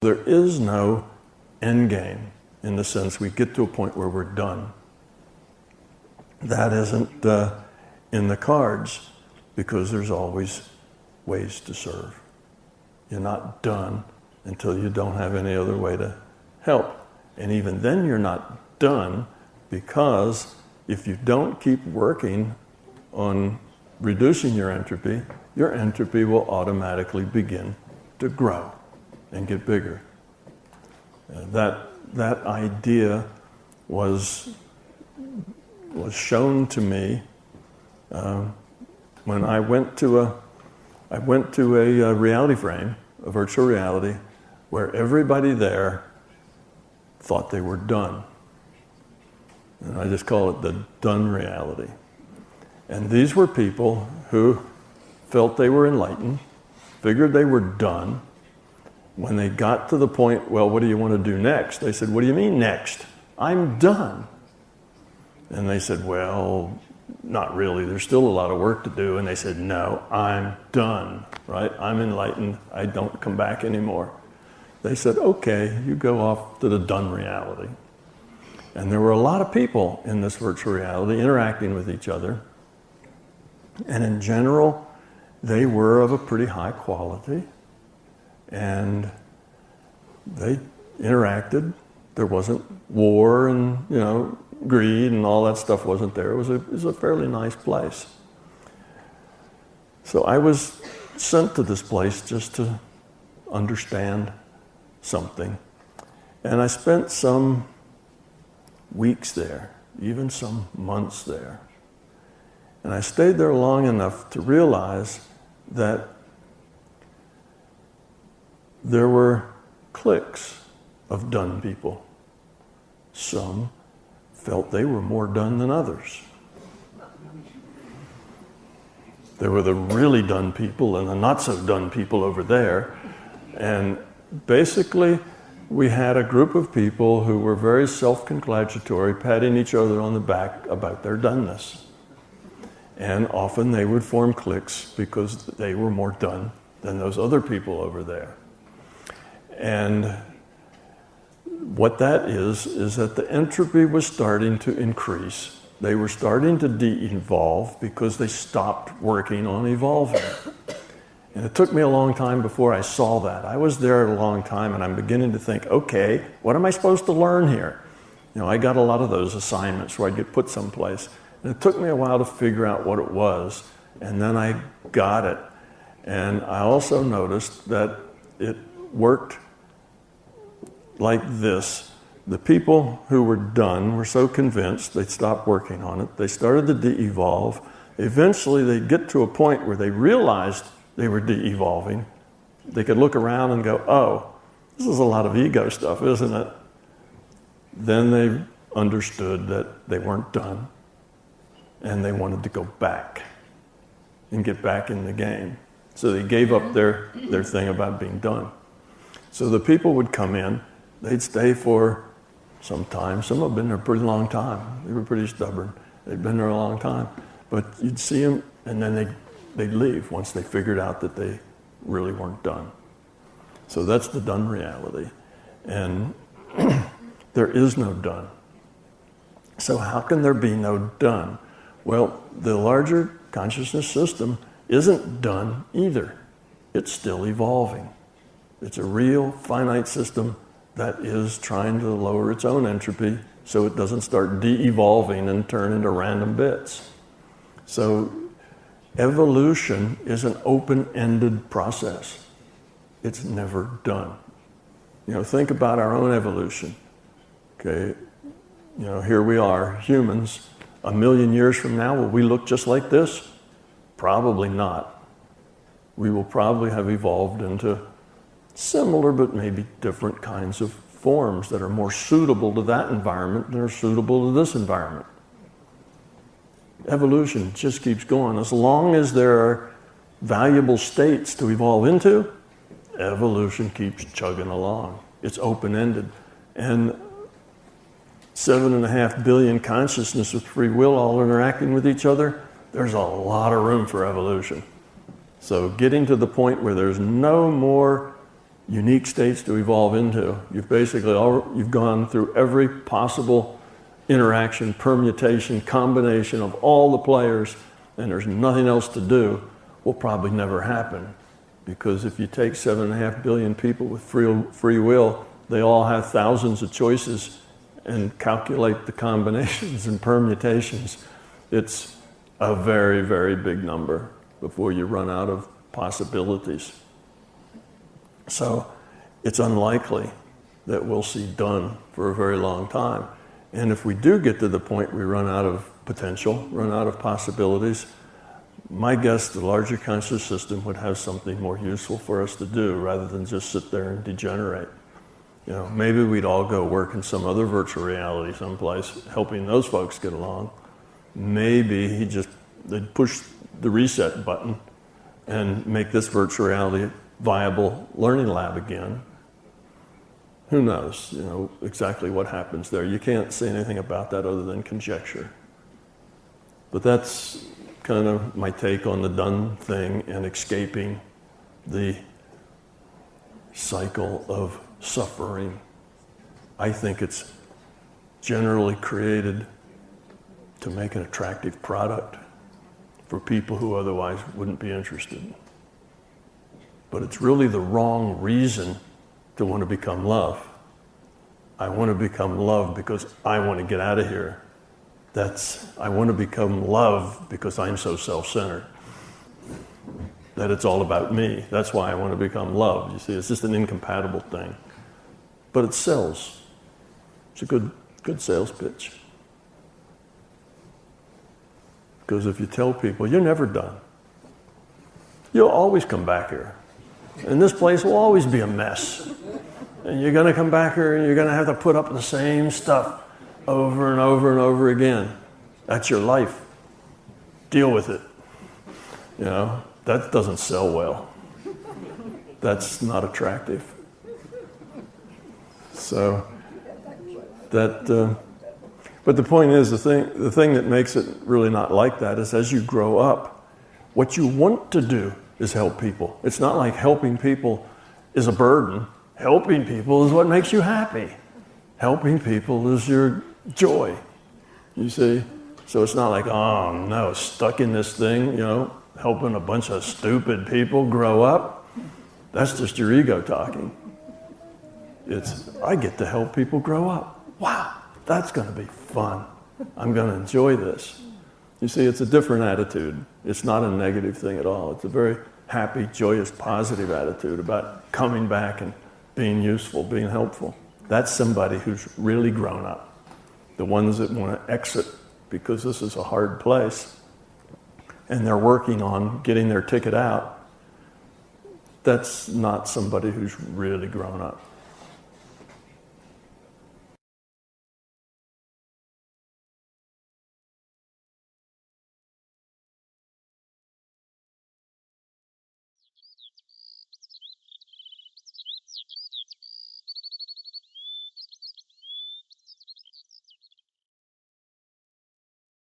There is no end game in the sense we get to a point where we're done. That isn't in the cards, because there's always ways to serve. You're not done until you don't have any other way to help. And even then you're not done, because if you don't keep working on reducing your entropy will automatically begin to grow and get bigger. That idea was shown to me when I went to a reality frame, a virtual reality, where everybody there thought they were done. And I just call it the done reality. And these were people who felt they were enlightened, figured they were done. When they got to the point, well, what do you want to do next? They said, what do you mean next? I'm done. And they said, well, not really. There's still a lot of work to do. And they said, no, I'm done, right? I'm enlightened. I don't come back anymore. They said, okay, you go off to the done reality. And there were a lot of people in this virtual reality interacting with each other. And in general, they were of a pretty high quality. And they interacted. There wasn't war and, greed and all that stuff wasn't there. It was a fairly nice place. So I was sent to this place just to understand something. And I spent some weeks there, even some months there. And I stayed there long enough to realize that there were cliques of done people. Some felt they were more done than others. There were the really done people and the not so done people over there. And basically, we had a group of people who were very self-congratulatory, patting each other on the back about their doneness. And often they would form cliques because they were more done than those other people over there. And what that is that the entropy was starting to increase. They were starting to de-evolve because they stopped working on evolving. And it took me a long time before I saw that. I was there a long time, and I'm beginning to think, okay, what am I supposed to learn here? I got a lot of those assignments where I'd get put someplace. And it took me a while to figure out what it was, and then I got it. And I also noticed that it worked like this. The people who were done were so convinced they'd stop working on it. They started to de-evolve. Eventually they'd get to a point where they realized they were de-evolving. They could look around and go, oh, this is a lot of ego stuff, isn't it? Then they understood that they weren't done, and they wanted to go back and get back in the game. So they gave up their thing about being done. So the people would come in, they'd stay for some time. Some have been there a pretty long time. They were pretty stubborn. They'd been there a long time. But you'd see them, and then they'd leave once they figured out that they really weren't done. So that's the done reality. And there is no done. So how can there be no done? Well, the larger consciousness system isn't done either. It's still evolving. It's a real finite system that is trying to lower its own entropy so it doesn't start de-evolving and turn into random bits. So evolution is an open-ended process. It's never done. Think about our own evolution. Okay, here we are, humans. 1 million years from now, will we look just like this? Probably not. We will probably have evolved into similar but maybe different kinds of forms that are more suitable to that environment than are suitable to this environment. Evolution just keeps going. As long as there are valuable states to evolve into, evolution keeps chugging along. It's open-ended. And 7.5 billion consciousness with free will all interacting with each other, there's a lot of room for evolution. So getting to the point where there's no more unique states to evolve into. You've gone through every possible interaction, permutation, combination of all the players, and there's nothing else to do, will probably never happen. Because if you take 7.5 billion people with free will, they all have thousands of choices, and calculate the combinations and permutations. It's a very, very big number before you run out of possibilities. So it's unlikely that we'll see done for a very long time. And if we do get to the point we run out of potential, run out of possibilities, my guess the larger conscious system would have something more useful for us to do rather than just sit there and degenerate. You know, maybe we'd all go work in some other virtual reality someplace, helping those folks get along. Maybe they'd push the reset button and make this virtual reality viable learning lab again. Who knows, you know, exactly what happens there. You can't say anything about that other than conjecture. But that's kind of my take on the done thing and escaping the cycle of suffering. I think it's generally created to make an attractive product for people who otherwise wouldn't be interested. But it's really the wrong reason to want to become love. I want to become love because I want to get out of here. I want to become love because I'm so self-centered. That it's all about me. That's why I want to become love. You see, it's just an incompatible thing. But it sells. It's a good sales pitch. Because if you tell people, you're never done. You'll always come back here. And this place will always be a mess. And you're going to come back here and you're going to have to put up the same stuff over and over and over again. That's your life. Deal with it. You know, that doesn't sell well. That's not attractive. So but the point is, the thing that makes it really not like that is as you grow up, what you want to do is help people. It's not like helping people is a burden. Helping people is what makes you happy. Helping people is your joy. You see? So it's not like, oh no, stuck in this thing, you know, helping a bunch of stupid people grow up. That's just your ego talking. I get to help people grow up. Wow, that's going to be fun. I'm going to enjoy this. You see, it's a different attitude. It's not a negative thing at all. It's a very happy, joyous, positive attitude about coming back and being useful, being helpful. That's somebody who's really grown up. The ones that want to exit because this is a hard place and they're working on getting their ticket out, that's not somebody who's really grown up.